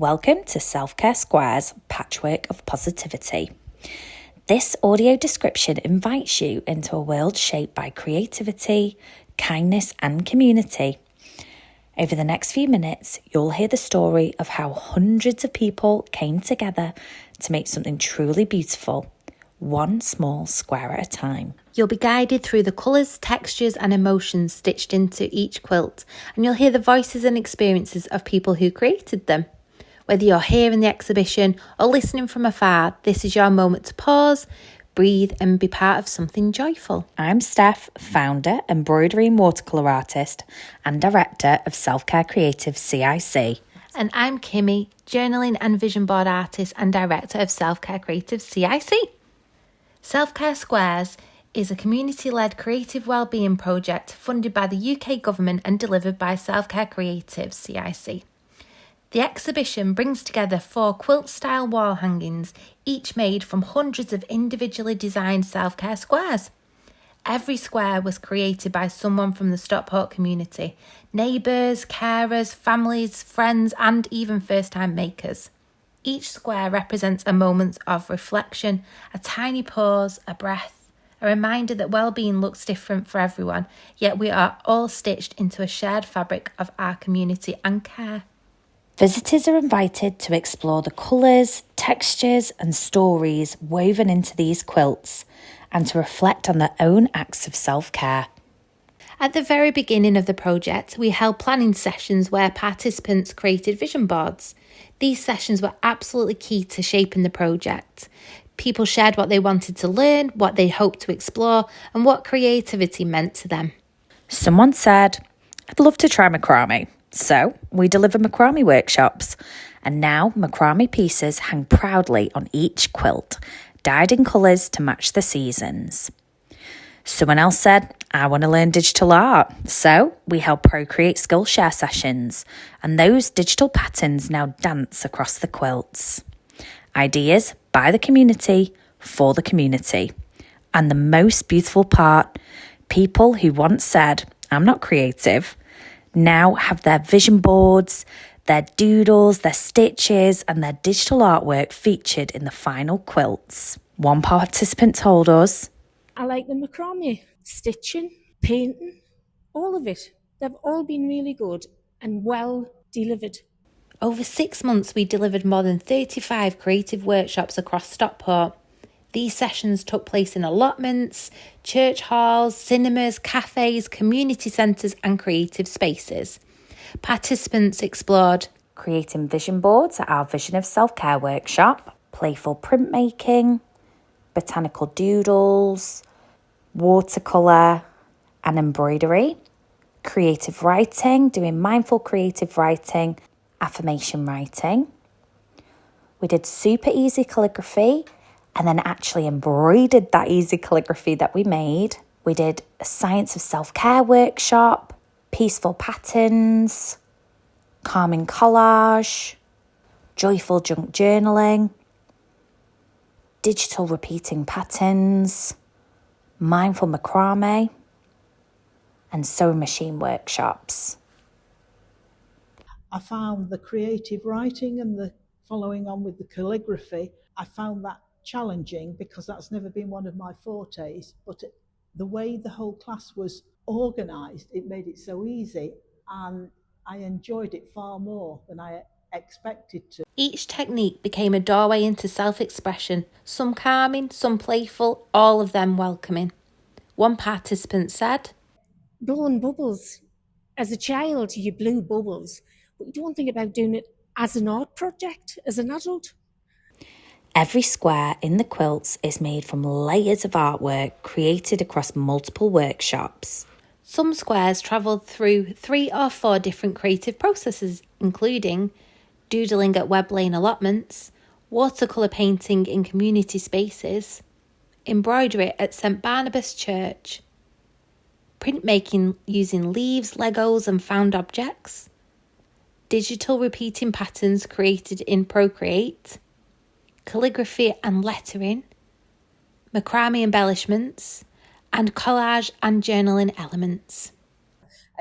Welcome to Self-Care Square's Patchwork of Positivity. This audio description invites you into a world shaped by creativity, kindness and community. Over the next few minutes, you'll hear the story of how hundreds of people came together to make something truly beautiful, one small square at a time. You'll be guided through the colours, textures and emotions stitched into each quilt, and you'll hear the voices and experiences of people who created them. Whether you're here in the exhibition or listening from afar, this is your moment to pause, breathe and be part of something joyful. I'm Steph, founder, embroidery and watercolour artist and director of Self-Care Creative CIC. And I'm Kimmy, journaling and vision board artist and director of Self-Care Creative CIC. Self-Care Squares is a community-led creative wellbeing project funded by the UK government and delivered by Self-Care Creative CIC. The exhibition brings together 4 quilt-style wall hangings, each made from hundreds of individually designed self-care squares. Every square was created by someone from the Stockport community, neighbours, carers, families, friends and even first-time makers. Each square represents a moment of reflection, a tiny pause, a breath, a reminder that well-being looks different for everyone, yet we are all stitched into a shared fabric of our community and care. Visitors are invited to explore the colours, textures and stories woven into these quilts and to reflect on their own acts of self-care. At the very beginning of the project, we held planning sessions where participants created vision boards. These sessions were absolutely key to shaping the project. People shared what they wanted to learn, what they hoped to explore, and what creativity meant to them. Someone said, "I'd love to try macrame." So we deliver macrame workshops, and now macrame pieces hang proudly on each quilt, dyed in colours to match the seasons. Someone else said, "I want to learn digital art." So we held Procreate Skillshare sessions, and those digital patterns now dance across the quilts. Ideas by the community, for the community. And the most beautiful part, people who once said, "I'm not creative," now have their vision boards, their doodles, their stitches and their digital artwork featured in the final quilts. One participant told us, "I like the macrame, stitching, painting, all of it. They've all been really good and well delivered." Over 6 months, we delivered more than 35 creative workshops across Stockport. These sessions took place in allotments, church halls, cinemas, cafes, community centres and creative spaces. Participants explored creating vision boards at our Vision of Self-Care workshop, playful printmaking, botanical doodles, watercolour and embroidery, creative writing, doing mindful creative writing, affirmation writing. We did super easy calligraphy and then actually embroidered that easy calligraphy that we made. We did a science of self-care workshop, peaceful patterns, calming collage, joyful junk journaling, digital repeating patterns, mindful macrame, and sewing machine workshops. I found the creative writing and the following on with the calligraphy, I found that challenging because that's never been one of my fortes, but the way the whole class was organised, it made it so easy and I enjoyed it far more than I expected to. Each technique became a doorway into self-expression, some calming, some playful, all of them welcoming. One participant said, Blowing bubbles. As a child, you blew bubbles, but you don't think about doing it as an art project, as an adult. Every square in the quilts is made from layers of artwork created across multiple workshops. Some squares travelled through 3 or 4 different creative processes, including doodling at Webb Lane allotments, watercolour painting in community spaces, embroidery at St Barnabas Church, printmaking using leaves, Legos and found objects, digital repeating patterns created in Procreate, calligraphy and lettering, macrame embellishments, and collage and journaling elements.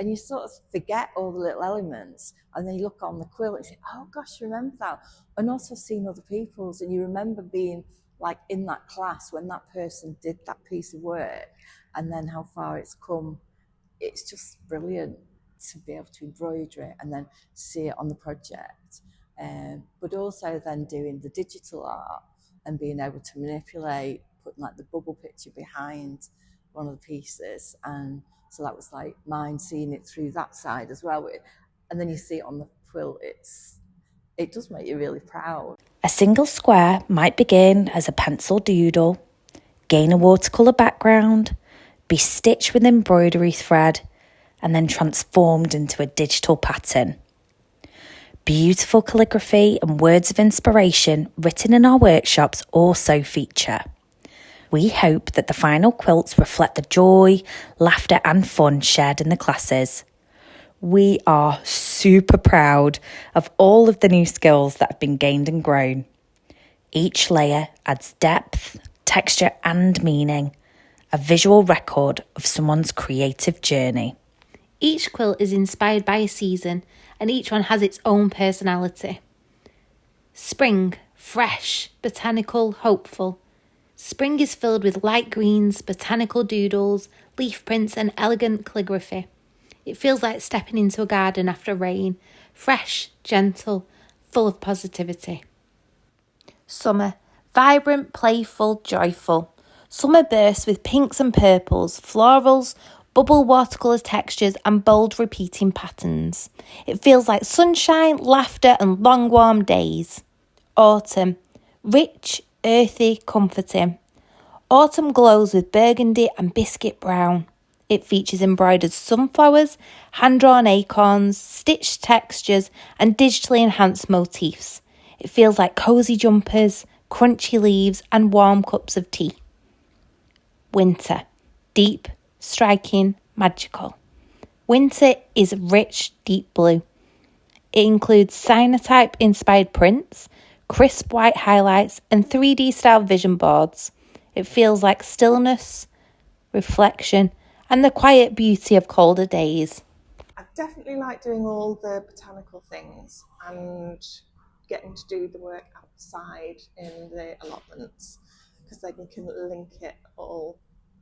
and you sort of forget all the little elements, and then you look on the quilt and you say, oh gosh, remember that. And also seeing other people's, and you remember being like in that class when that person did that piece of work, and then how far it's come. It's just brilliant to be able to embroider it and then see it on the project. But also then doing the digital art and being able to manipulate, putting like the bubble picture behind one of the pieces. And so that was like mine, seeing it through that side as well. And then you see it on the quilt, it does make you really proud. A single square might begin as a pencil doodle, gain a watercolour background, be stitched with embroidery thread, and then transformed into a digital pattern. Beautiful calligraphy and words of inspiration written in our workshops also feature. We hope that the final quilts reflect the joy, laughter and fun shared in the classes. We are super proud of all of the new skills that have been gained and grown. Each layer adds depth, texture and meaning, a visual record of someone's creative journey. Each quilt is inspired by a season, and each one has its own personality. Spring, fresh, botanical, hopeful. Spring is filled with light greens, botanical doodles, leaf prints and elegant calligraphy. It feels like stepping into a garden after rain, fresh, gentle, full of positivity. Summer, vibrant, playful, joyful. Summer bursts with pinks and purples, florals, bubble watercolour textures and bold repeating patterns. It feels like sunshine, laughter and long warm days. Autumn, rich, earthy, comforting. Autumn glows with burgundy and biscuit brown. It features embroidered sunflowers, hand-drawn acorns, stitched textures and digitally enhanced motifs. It feels like cosy jumpers, crunchy leaves and warm cups of tea. Winter, deep, striking, magical. Winter is rich, deep blue. It includes cyanotype-inspired prints, crisp white highlights and 3D style vision boards. It feels like stillness, reflection and the quiet beauty of colder days. I definitely like doing all the botanical things and getting to do the work outside in the allotments, because then you can link it all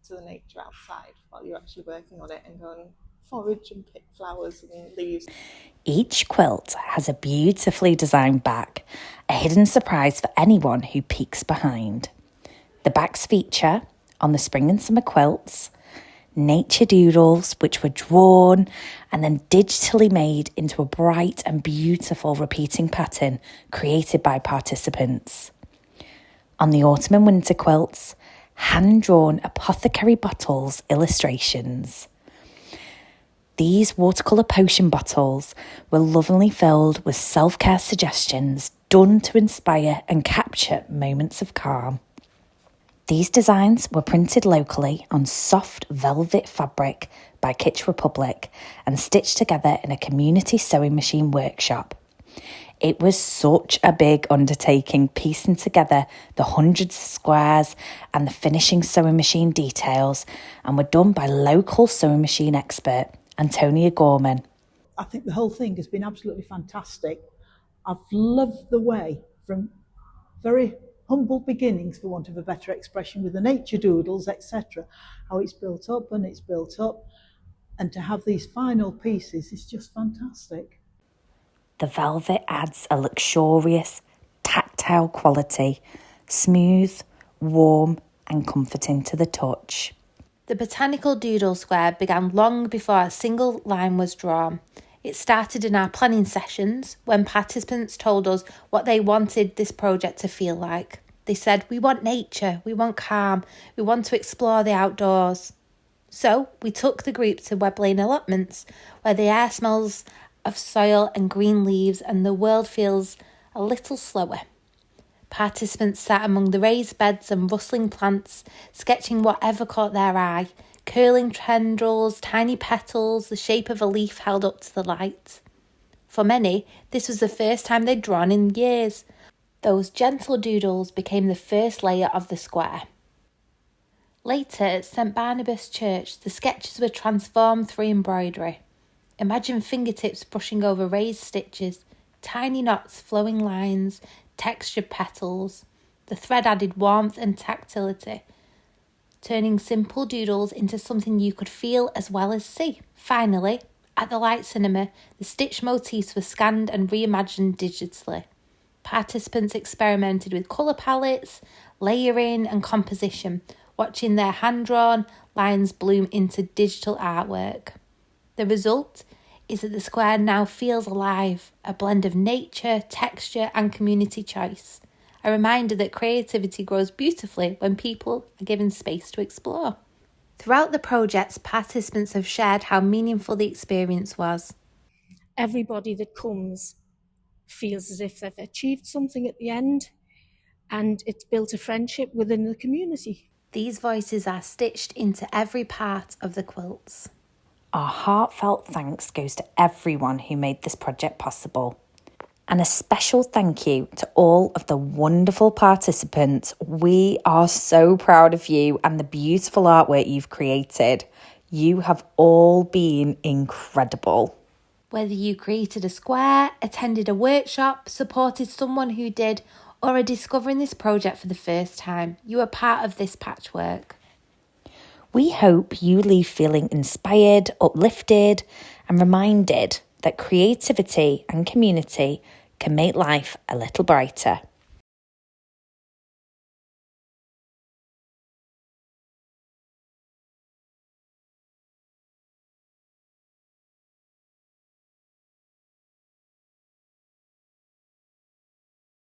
to the nature outside while you're actually working on it and go and forage and pick flowers and leaves. Each quilt has a beautifully designed back, a hidden surprise for anyone who peeks behind. The backs feature, on the spring and summer quilts, nature doodles which were drawn and then digitally made into a bright and beautiful repeating pattern created by participants. On the autumn and winter quilts, hand-drawn apothecary bottles illustrations. These watercolour potion bottles were lovingly filled with self-care suggestions done to inspire and capture moments of calm. These designs were printed locally on soft velvet fabric by Kitsch Republic and stitched together in a community sewing machine workshop. It was such a big undertaking piecing together the hundreds of squares and the finishing sewing machine details, and were done by local sewing machine expert Antonia Gorman. I think the whole thing has been absolutely fantastic. I've loved the way from very humble beginnings, for want of a better expression, with the nature doodles, etc., how it's built up, and to have these final pieces is just fantastic. The velvet adds a luxurious, tactile quality, smooth, warm and comforting to the touch. The botanical doodle square began long before a single line was drawn. It started in our planning sessions when participants told us what they wanted this project to feel like. They said, we want nature, we want calm, we want to explore the outdoors. So we took the group to Webb Lane allotments, where the air smells of soil and green leaves and the world feels a little slower. Participants sat among the raised beds and rustling plants, sketching whatever caught their eye, curling tendrils, tiny petals, the shape of a leaf held up to the light. For many, this was the first time they'd drawn in years. Those gentle doodles became the first layer of the square. Later at St Barnabas Church, the sketches were transformed through embroidery. Imagine fingertips brushing over raised stitches, tiny knots, flowing lines, textured petals. The thread added warmth and tactility, turning simple doodles into something you could feel as well as see. Finally, at the Light Cinema, the stitch motifs were scanned and reimagined digitally. Participants experimented with colour palettes, layering and composition, watching their hand-drawn lines bloom into digital artwork. The result is that the square now feels alive, a blend of nature, texture and community choice. A reminder that creativity grows beautifully when people are given space to explore. Throughout the project, participants have shared how meaningful the experience was. Everybody that comes feels as if they've achieved something at the end, and it's built a friendship within the community. These voices are stitched into every part of the quilts. Our heartfelt thanks goes to everyone who made this project possible. And a special thank you to all of the wonderful participants. We are so proud of you and the beautiful artwork you've created. You have all been incredible. Whether you created a square, attended a workshop, supported someone who did, or are discovering this project for the first time, you are part of this patchwork. We hope you leave feeling inspired, uplifted, and reminded that creativity and community can make life a little brighter.